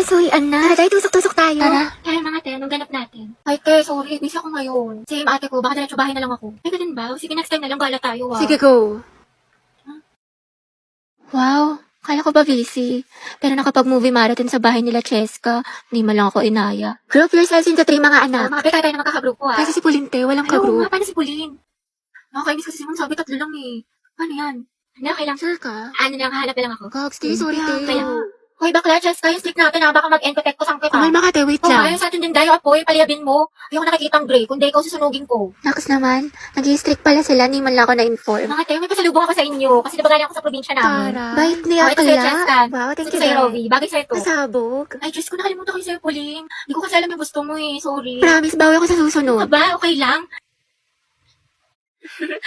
suhian na. Tara, tayo, tusok-tusok tayo. Tara. Kaya mga te, anong ganap natin? Ay te, sorry, busy ako ngayon. Same ate ko, baka diretso bahay na lang ako. Ay, ganun ba? Sige, next time na lang, gala tayo Sige, go. Wow, kala ko ba busy? Pero nakapag-movie marathon sa bahay nila Cheska, hindi man lang ako inaya. Group yourselves into 3 mga anak. Mga te, kaya tayo na magkakagrupo Kasi si Pulinte, walang Ano ka-group. nga, paano si Pauline? Nakakainis kasi si Mom, sabi 3 lang eh. Ano yan? Ano, kailang, Sure ka? ano lang, hanap na lang ako. Gogs, sorry, Kaya, te. kaya. Hoy, bakla, Cheska, yung stick natin ha, baka mag-end-protect ko sang kita. Kumalma ka, te, wait Oh, lang. ayaw sa atin din dayo, apoy, paliyabin mo. Ayoko nakikita ang gray, kundi ikaw susunugin ko. Naks naman, nag-i-strict pala sila, hindi man lang ako na-inform. Mga te, may pasalubong ako sa inyo, kasi diba galing ako sa probinsya namin. Bait Oh, niya ito sa'yo, pala. Cheska. Wow, thank Ito you, sa'yo, Dad. Rovi. Bagay sa'yo to. Pasabog. Ay, Diyos ko, nakalimutan ko yung sa'yo, Pauline. Hindi ko kasi alam yung gusto mo eh, sorry. Promise, bawi ako sa susunod. Aba, okay lang.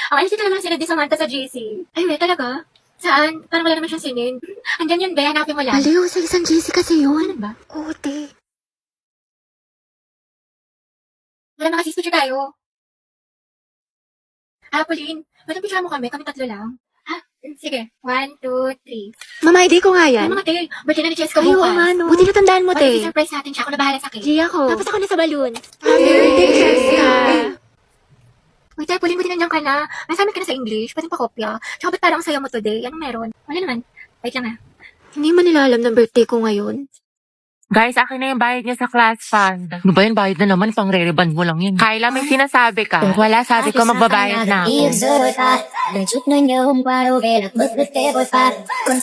Ang alis naman sila di Samantha sa GC. Ay, we, talaga? Saan? Parang wala naman siyang sinin. Andyan yun, be, hanapin mo lang. Aliw, sa isang GC kasi yun. Ano ba? Oo, te. Wala mga picture tayo. Pauline, ba't picture mo kami? Kami 3 lang. Ha? Sige. 1, 2, 3. Mama, ID ko nga Ay, yan. mga te, birthday na ni Cheska Ay, oo bukas. nga, no. Buti natandaan mo, What te. surprise natin siya? Ako na bahala sa cake. Gia ko. Tapos ako na sa balloon. Happy birthday, Cheska. Wait, tayo, Pauline, buti nandiyan ka na. Nasamit ka na sa English, pwedeng pakopya. Tsaka ba't parang saya mo today? Anong meron? Wala naman. Wait lang ha. Hindi man nila alam ng birthday ko ngayon. Guys, akin na yung bayad niya sa class fund. Ano ba yan? Bayad na naman. Pang-re-reband mo lang yun. Kyla, may sinasabi ka. Kung wala, sabi ko magbabayad na ako.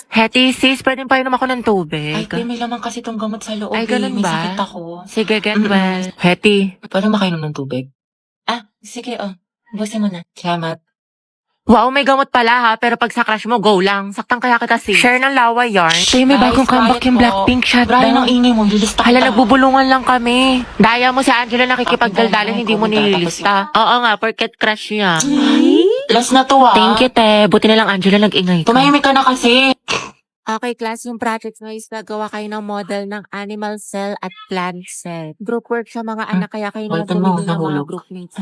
Hetty, sis, pwede pa inom ako ng tubig. Ay, te, may laman kasi tong gamot sa loob. Ay, ganun May ba? sakit ako. Sige, get well. Hetty. Paano makainom ng tubig? Ah, sige, busin mo na. Salamat. Wow, may gamot pala ha, pero pag sa crush mo, go lang. Saktan kaya kita, sis. Share ng lawa yarn. Tay, may Guys, bagong comeback quiet yung po. Blackpink Brian, ang shutdown. ingay mo. Lilista kita. Hala, nagbubulungan lang kami. Daya mo si Angela nakikipagdaldalan, hindi mo nililista. Oo nga, porket crush niya. Last na to, Thank you, te. Buti na lang Angela nag-ingay ka. Tumahimik ka na kasi. Okay, class, yung project na is nagawa kayo ng model ng animal cell at plant cell. Group work siya mga anak, kaya kayo naman Ito mo, pumili ng mga nahulog. groupmates.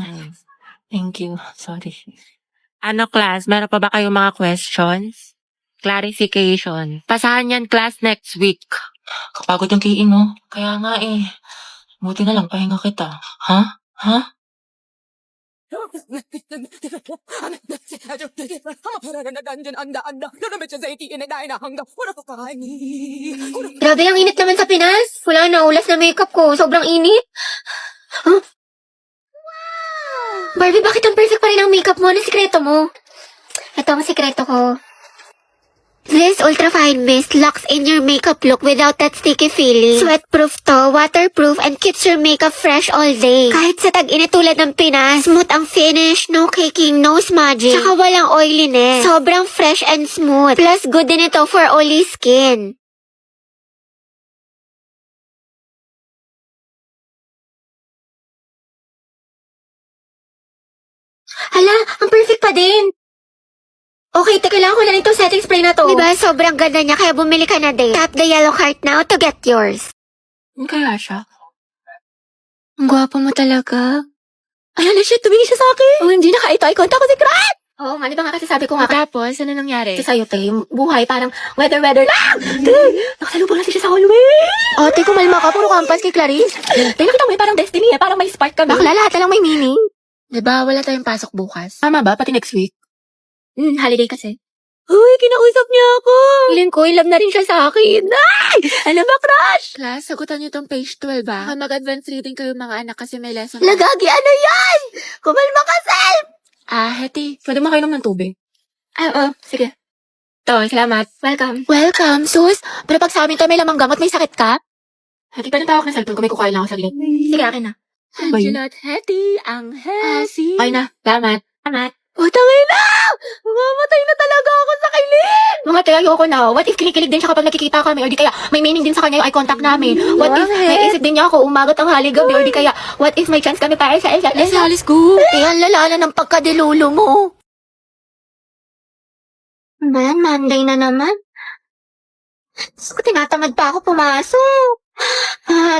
Thank you. Sorry. Ano, class, meron pa ba kayong mga questions? Clarification. Pasahan yan, class, next week. Kapagod yung kiin, no? Kaya nga eh. Buti na lang, pahinga kita. Ha? Ha? Grabe, ang init naman sa Pinas. Wala na, ulas na makeup ko. Sobrang init. Huh? Barbie, bakit ang perfect pa rin ang makeup mo? Ano sikreto mo? Ito ang sikreto ko. This Ultra Fine Mist locks in your makeup look without that sticky feeling. Sweat-proof to, waterproof, and keeps your makeup fresh all day. Kahit sa tag-init tulad ng Pinas, smooth ang finish, no caking, no smudging. Tsaka walang oiliness. Sobrang fresh and smooth. Plus, good din ito for oily skin. Hala, ang perfect pa din. Okay, kailangan ko lang itong setting spray na to. Diba, sobrang ganda niya, kaya bumili ka na din. Tap the yellow heart now to get yours. Ano kaya siya? Ang gwapo mo talaga. Ay, ano siya, tumingin siya sa akin. Oh, hindi eye contact ko si Crat. Oo nga, di ba nga kasi sabi ko nga. Tapos, ano nangyari? Kasi sa'yo, te, yung buhay parang weather lang. Te, nakasalubong natin siya sa hallway. Oh, te, kumalma ka, puro kampas kay Clarice. Te, nakita mo parang destiny parang may spark kami. Bakla, lahat na lang may meaning. Diba, wala tayong pasok bukas? Tama ba, pati next week? Holiday kasi. Uy, kinausap niya ako. Feeling ko, love na rin siya sa akin. Ay! Ano ba, crush? Class, sagutan niyo tong page 12 ba? Mag-advance reading kayo mga anak kasi may lesson. Lagagi, ano yan? Kumalma ka, Sel! Hetty, pwede makainom ng tubig? Oo, sige. To, salamat. Welcome. Welcome, sus. Pero pag sa amin to may lamang gamot, may sakit ka? Hati pa ng tawag na cellphone ko, may kukain lang ako saglit. Sige, akin na. Ba yun? Angela at Hetty, ang Hesi. Okay na, salamat. Salamat. Tangay na! Mamamatay na talaga ako sa kilig! Mga te, ayoko na. What if kinikilig din siya kapag nakikita kami? Or di kaya may meaning din sa kanya yung eye contact namin? What if may isip din niya ako umagat ang haligabi? Or di kaya, what if may chance kami para sa isa't isa? Let's go. Ang lala ng pagkadilulo mo. Man, Monday na naman. Diyos ko, tinatamad pa ako pumasok.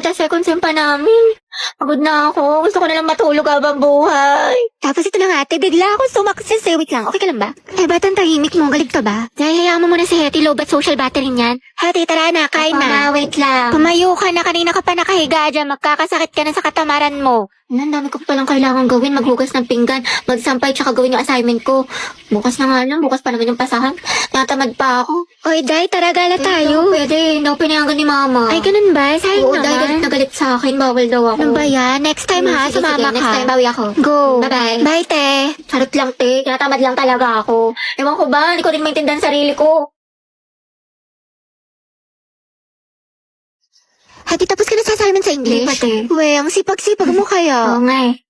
The second sem pa namin. Pagod na ako. Gusto ko na lang matulog habang buhay. Tapos ito na nga ate, bigla ako sumaksis eh. Wait lang, okay ka lang ba? Eh, ba't ang tahimik mo? Galit ka ba? Dahil hayaan mo muna si Hetty, low bat social battery niyan. Hetty, tara na, kain na. Wait lang. Tumayo ka na, kanina ka pa nakahiga dyan. Magkakasakit ka na sa katamaran mo. Ang dami ko palang kailangan gawin. Maghugas ng pinggan, magsampay, tsaka gawin yung assignment ko. Bukas na nga lang, bukas pa naman yung pasahan. Natamad pa ako. Oy, Day, tara gala tayo. Pwede, no, pinayagan ni mama. Ay, ganun ba? Sayang Oo, naman. Day, galit na galit sa akin. Bawal daw ako. Ano ba yan? Next time ha, Sige, sumama sige, ka. next time bawi ako. Go. Bye-bye. Bye, te. Charot lang, te. Tinatamad lang talaga ako. Ewan ko ba, hindi ko rin maintindihan sarili ko. Hati, tapos ka na sa assignment sa English? Hindi pa, te. We, ang sipag-sipag mo kaya. Oo nga eh.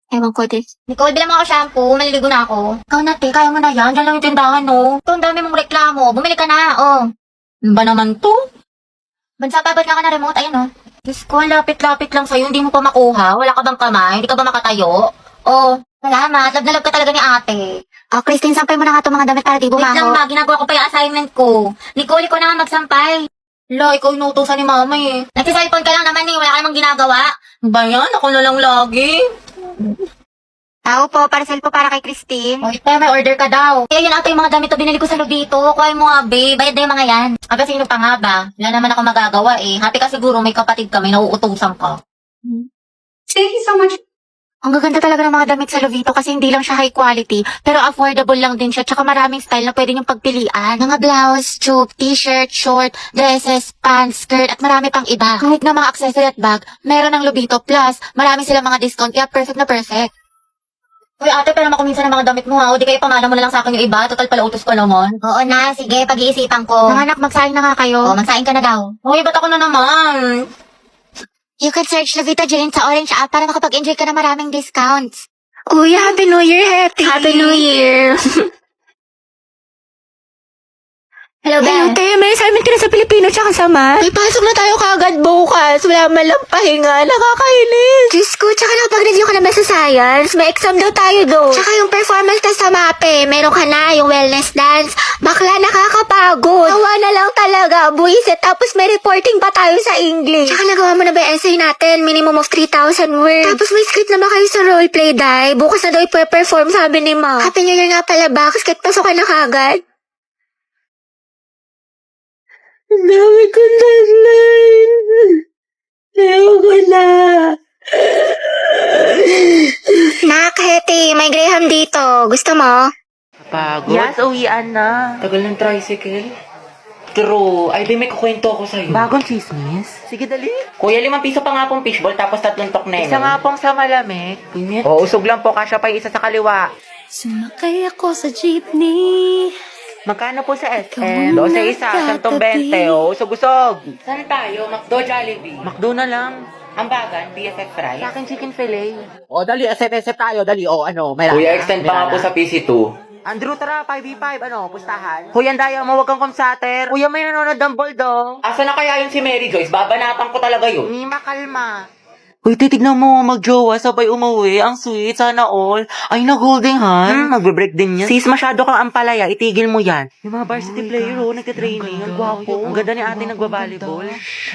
Ewan ko, te. Nicole, bilang ako shampoo. Maliligo na ako. Ikaw na, te. Kaya mo na yan. Diyan lang yung tindahan, no? Ito, ang dami mong reklamo. Bumili ka na, oh. Ano ba naman to? Bansa, babad na ka na remote. Ayun, oh. Diyos ko, lapit-lapit lang sa'yo. Hindi mo pa makuha. Wala ka bang kamay? Hindi ka ba makatayo? Oh, salamat. Love na love ka talaga ni ate. Oh, Christine, sampay mo na nga itong mga damit para di Wait lang, bumaho. ma. Ginagawa ko pa yung assignment ko. Nicole, ikaw na nga magsampay. Lo, ikaw inutusan ni mama eh. Nagsiselfone ka lang naman eh. Wala ka namang ginagawa. Ba yan? Ako na lang lagi. Tao po, parcel po para kay Christine. Oh, ito, may order ka daw. Eh, yun ata yung mga damit na binili ko sa Lobito. Kuhay mo nga, babe. Bayad na yung mga yan. Aba, sino pa nga ba? Wala naman ako magagawa eh. Happy ka siguro, may kapatid ka, may nauutusan ka. Thank you so much. Ang gaganda talaga ng mga damit sa Lovito kasi hindi lang siya high quality, pero affordable lang din siya, tsaka maraming style na pwede niyong pagpilian. Mga blouse, tube, t-shirt, short, dresses, pants, skirt, at marami pang iba. Kahit na mga accessory at bag, meron ng Lovito. Plus, marami silang mga discount, kaya perfect na perfect. Uy, ate, pero makuminsan ng mga damit mo ha. O di kayo pamana mo na lang sa akin yung iba. Total pala utos ko naman. Oo na, sige, pag-iisipan ko. Mga anak, magsaing na nga kayo. Oo, magsain ka na daw. Uy, ba't ako na naman? You can search Lovita Jane sa Orange app para makapag-enjoy ka na maraming discounts. Uy, Happy New Year, Hetty! Happy New Year! Hello, Hello, Ben. te. May assignment ka na sa Pilipino tsaka sa math. May pasok na tayo kagad bukas. Wala man lang pahinga. Nakakainis. Diyos ko, tsaka nakapag-review ka na ba sa science? May exam daw tayo doon. Tsaka yung performance test sa MAPE. Meron ka na yung wellness dance. Bakla, nakakapagod. Awa na lang talaga. Buisit. Tapos may reporting pa tayo sa English. Tsaka nagawa mo na ba yung essay natin? Minimum of 3,000 words. Tapos may script na ba kayo sa roleplay, Day? Bukas na daw i-perform, sabi ni Ma. Happy New Year nga pala ba? Kasi kahit pasok ka na kagad. Ang dami kong deadline. Ayoko na. Nak, Hetty, may Graham dito. Gusto mo? Pagod? Yes, uwian na. Tagal ng tricycle. True. Ay, di may kukwento ako sa'yo. Bagong chismis? Sige, dali. Kuya, 5 piso pa nga pong fishball tapos 3 tokneno. Isa nga pong sa malamig. Init. O, usog lang po. Kasya pa yung isa sa kaliwa. Sumakay ako sa jeepney. Magkano po sa SM? 12 isa, 120. O, usog-usog. Saan tayo? McDo, Jollibee. Makdo na lang. Hambagan, BFF fries. Sa akin chicken fillet. O, dali. SF tayo. Dali. O, ano, may Kuya, extend pa nga po sa PC2. Andrew, tara, 5v5, pustahan. Kuya, Andaya mo, wag kang kumsater. Kuya, may nanonood ng Bulldog. Asa na kaya yun si Mary Joyce? Babanatan ko talaga yun. Ni makalma. Uy, titignan mo, magjowa, sabay umuwi. Ang sweet, sana all. Ay, na-holding hand. Magbe-break din yan. Sis, masyado kang ampalaya, itigil mo yan. Yung mga varsity player, nagtitraining. Ang gwapo. Ang ganda ni ate nagbabalibol.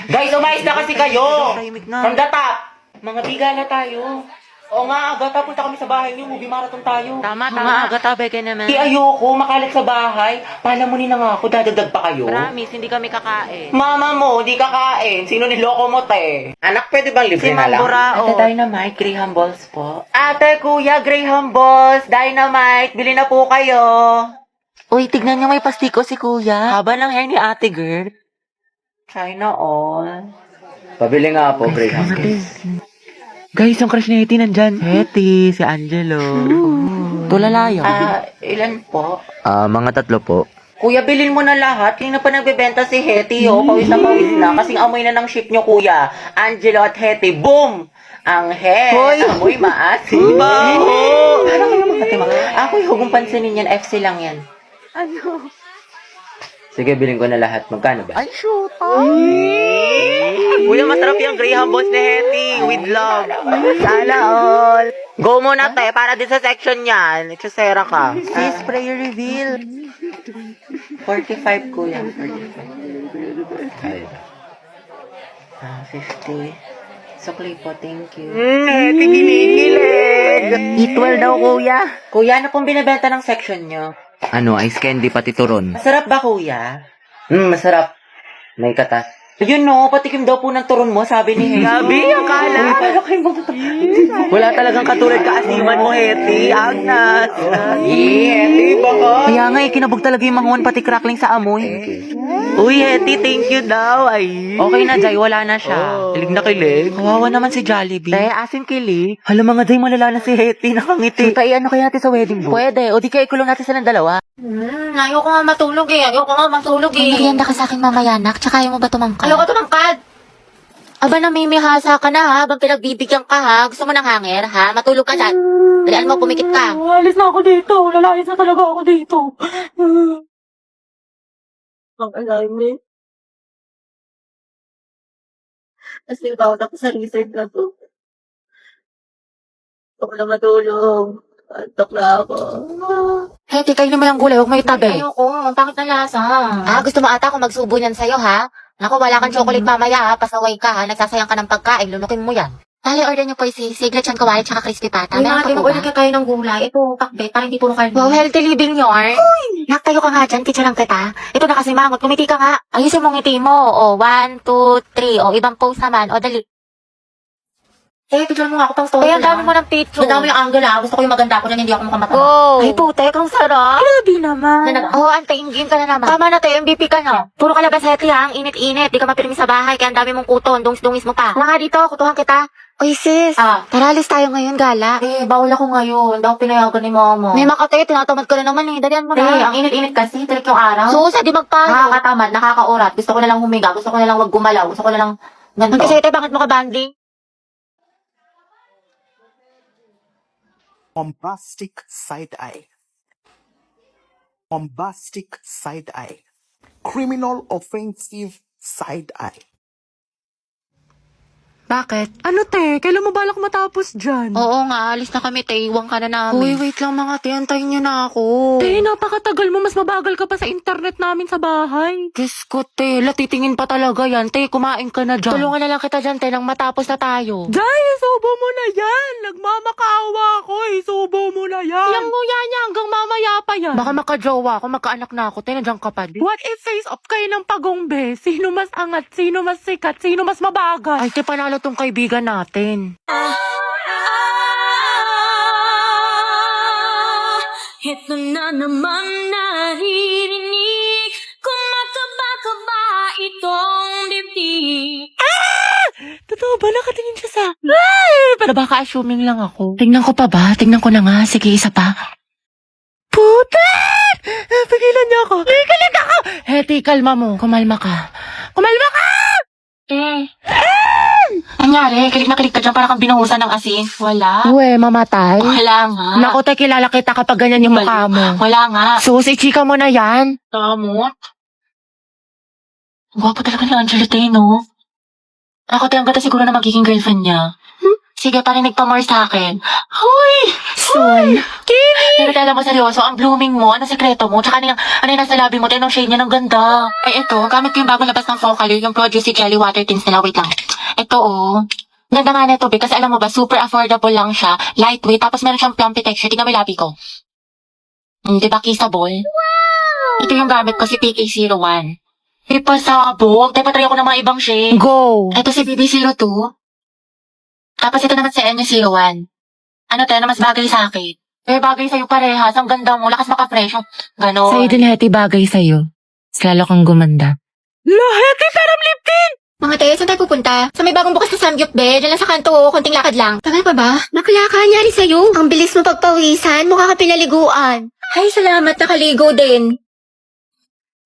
Guys, umayos na kasi kayo! Tahimik na. From the top! Mga bigala tayo. Oo nga, Agata, punta kami sa bahay niyo. Movie marathon tayo. Tama. Mga agatabe ka naman. Di ayoko, makalat sa bahay. Palamunin na nga ako, dadagdag pa kayo. Promise, hindi kami kakain. Mama mo, di kakain. Sino niloko mo, te? Anak, pwede bang libre Si na lang? Mamburao. Ate, Dynamite, Graham Balls po. Ate, kuya, Graham Balls, Dynamite, bili na po kayo. Uy, tignan niyo may pastiko si kuya. Haba ng hair ni ate, girl. China all. Pabili nga po, Graham. Guys, yung crush ni Hetty nandyan. Hetty, si Angelo. Tulalayo. Ilan po? Mga 3 po. Kuya, bilhin mo na lahat. Kanina pa nagbebenta si Hetty, oh. Pawis na. Kasing amoy na ng ship nyo, kuya. Angelo at Hetty, boom! Ang Hoy! amoy maasim. Baho! Parang kayo mga timang. Ako, huwag mong pansinin yan. FC lang yan. Ano? Sige, bilhin ko na lahat. Magkano ba? Ay, shoot! Kuya, masarap yung Graham Balls ni Hetty. With love. Sana all. Go muna, te. Para din sa section yan. Ichusera ka. Sis, prayer reveal. 45, kuya. 45. Ay. 50. Sukli po, thank you. Hetty, ginigilig. Eat well daw, kuya. Kuya, ano pong binibenta ng section nyo? Ano, ice candy pati turon. Masarap ba, kuya? Masarap. May katas. Yun no, patikim daw po ng turon mo, sabi ni Heti. Gabi, akala. Wala talagang katulad kaasiman mo, Heti. Agnas. Heti, baka. Kaya nga, kinabog talaga yung manguan pati crackling sa amoy. Uy, Heti, thank you daw. Ay. Okay na, Jai, wala na siya. Kilig na kilig. Kawawa naman si Jollibee. Asim kilig. Hala mga Jai, malala na si Heti, nakangiti. Tay, ano kaya natin sa wedding booth? Pwede, o di kaya ikulong natin silang dalawa. Ayoko nga matulog eh. Merienda ka sa akin mamaya, nak. Tsaka ayaw mo ba tumangkad? Ayoko tumangkad. Aba, namimihasa ka na ha. Habang pinagbibigyan ka ha. Gusto mo ng hanger ha? Matulog ka dyan. Dalian mo, pumikit ka. Alis na ako dito. Lalayas na talaga ako dito. Ang alarm kasi bawat ako sa research na to. Gusto ko na matulog. Antok na ako. Heti, kayo naman ang gulay. Huwag may tabi. Ayoko, ang pangit na lasa. Gusto mo ata kung magsubo niyan sa'yo ha? Naku, wala kang chocolate mamaya ha. Pasaway ka ha. Nagsasayang ka ng pagkain. Lunukin mo yan. Dali, order niyo po yung sisig, lechon kawali, tsaka crispy pata. Meron pa po ba? kayo ng gulay. Ito, pakbet. Para hindi puro karne. Wow, healthy living yarn. Nak, tayo ka nga dyan, teacher lang kita. Ito na kasi mangot. Kumiti ka nga. Ayusin mo ngiti mo. O, 1, 2, 3. O, ibang pose naman. O, dali. Picture mo nga ako pang story. Kaya ang dami mo ng picture. Ang dami yung angle ha. Gusto ko yung maganda ko dyan. Hindi ako makamata. Go! Ay, putek. Ang sarap. Grabe naman. Oo, antayin ka na naman. Tama na tayo. MVP ka na. Puro kalabas heti ha. Ang init-init. Di ka mapirmi sa bahay. Kaya ang dami mong kuton. Dungis-dungis mo pa. Tara nga dito. Kutuhan kita. Uy, sis. Tara, alis tayo ngayon, gala. Bawal ako ngayon. Daw pinayagan ni mama. May makatay, tinatamad ka na naman eh. Dalian mo na. Ang init-init kasi. Tirik yung araw. Susa, di magpayo. Nakakatamad. Nakakaurat. Gusto ko na lang humiga. Gusto ko na lang wag gumalaw. Gusto ko na lang ganito. Magkasete, bakit mo ka banding? Bombastic side eye. Bombastic side eye. Criminal offensive side eye. Bakit? Ano te? Kailan mo balak matapos dyan? Oo nga, alis na kami, te. Iwan ka na namin. Uy, wait lang mga te. Antayin niyo na ako. Te, napakatagal mo. Mas mabagal ka pa sa internet namin sa bahay. Diyos ko, te. Latitingin pa talaga yan. Te, kumain ka na dyan. Tulungan na lang kita dyan, te, nang matapos na tayo. Jai, isubo mo na yan. Nagmamakaawa ako. Isubo mo na yan. Yang nguya niya hanggang mamaya pa yan. Baka makajowa ako, magkaanak na ako. Te, nandiyan ka pa din. What if face off kayo ng pagongbe? Sino mas angat? Sino mas sikat? Sino mas mabagal? Ay, te, panalo tong kaibigan natin. Ito na naman naririnig, kumakaba-kaba itong dibdib. Totoo ba? Nakatingin siya sa... Pero baka assuming lang ako. Tingnan ko pa ba? Tingnan ko na nga. Sige, isa pa. Puta! Pigilan niyo ako. Pigilan ako! Heti, kalma mo. Kumalma ka. Kumalma ka! Nangyari, kilig na kilig ka dyan para kang binuhusan ng asin. Wala. Uwe, mamatay. Wala nga. Naku, te, kilala kita kapag ganyan yung mukha mo. Wala nga. Susi, chika mo na yan. Tamot. Gwapo talaga ni Angelo, te, no? Ako, te, ang ganda siguro na magiging girlfriend niya. Sige, parinig pa more sa akin. Hoy! Soon. Kimi! Pero alam mo, seryoso, ang blooming mo, ano sekreto mo, tsaka ano yung nasa labi mo, tinong shade niya ng ganda. Ay, ito, gamit ko yung bagong labas ng Focalure, yung Produce Jelly Water Tints nila. Wait lang. Ito, oh. Ganda nga na ito, kasi alam mo ba, super affordable lang siya, lightweight, tapos meron siyang plumpy texture. Tingnan mo yung labi ko. Diba, kissable? Wow! Ito yung gamit ko, si PK01. Ipasabog. Dapat try ako ng mga ibang shade. Go! Ito si BB02. Tapos ito naman si NU01. Ano tayo na mas bagay sa akin? Bagay sa'yo parehas. Ang ganda mo. Lakas maka-fresh. Ganon. Sa'yo din, Heti, bagay sa'yo. Mas lalo kang gumanda. Heti, peram liptin! Mga tayo, saan tayo pupunta? Sa may bagong bukas na Samgyup, be. Diyan lang sa kanto, konting lakad lang. Tagal pa ba? Nakalaka, nyari sa'yo. Ang bilis mo pagpawisan, mukha ka pinaliguan. Ay, salamat, nakaligo din.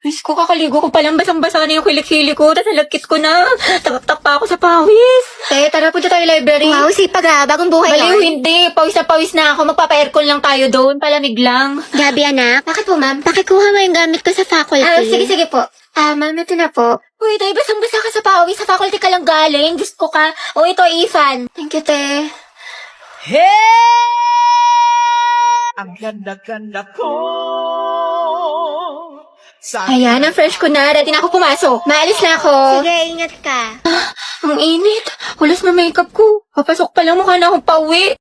Diyos ko, kakaligo ko palang basang-basa na yung kilik-hili ko, tapos nalagkit ko na. Takak-tak pa ako sa pawis. Tara, punta tayo library. Wow, sipag ha, bagong buhay Baliw, hindi. Pawis na ako. Magpapa-aircon lang tayo doon. Palamig lang. Gabi, anak. Bakit po, ma'am? Pakikuha mo yung gamit ko sa faculty. Sige po. Ma'am, ito na po. Uy, tayo, basang-basa ka sa pawis. Sa faculty ka lang galing. Diyos ko ka. O, ito, Ethan. Thank you, te. Ang ganda-ganda ko. Ayan, ang fresh ko na. Ready na ako pumasok. Maalis na ako. Sige, ingat ka. Ang init. Hulas na makeup ko. Papasok pa lang, mukha na akong pauwi.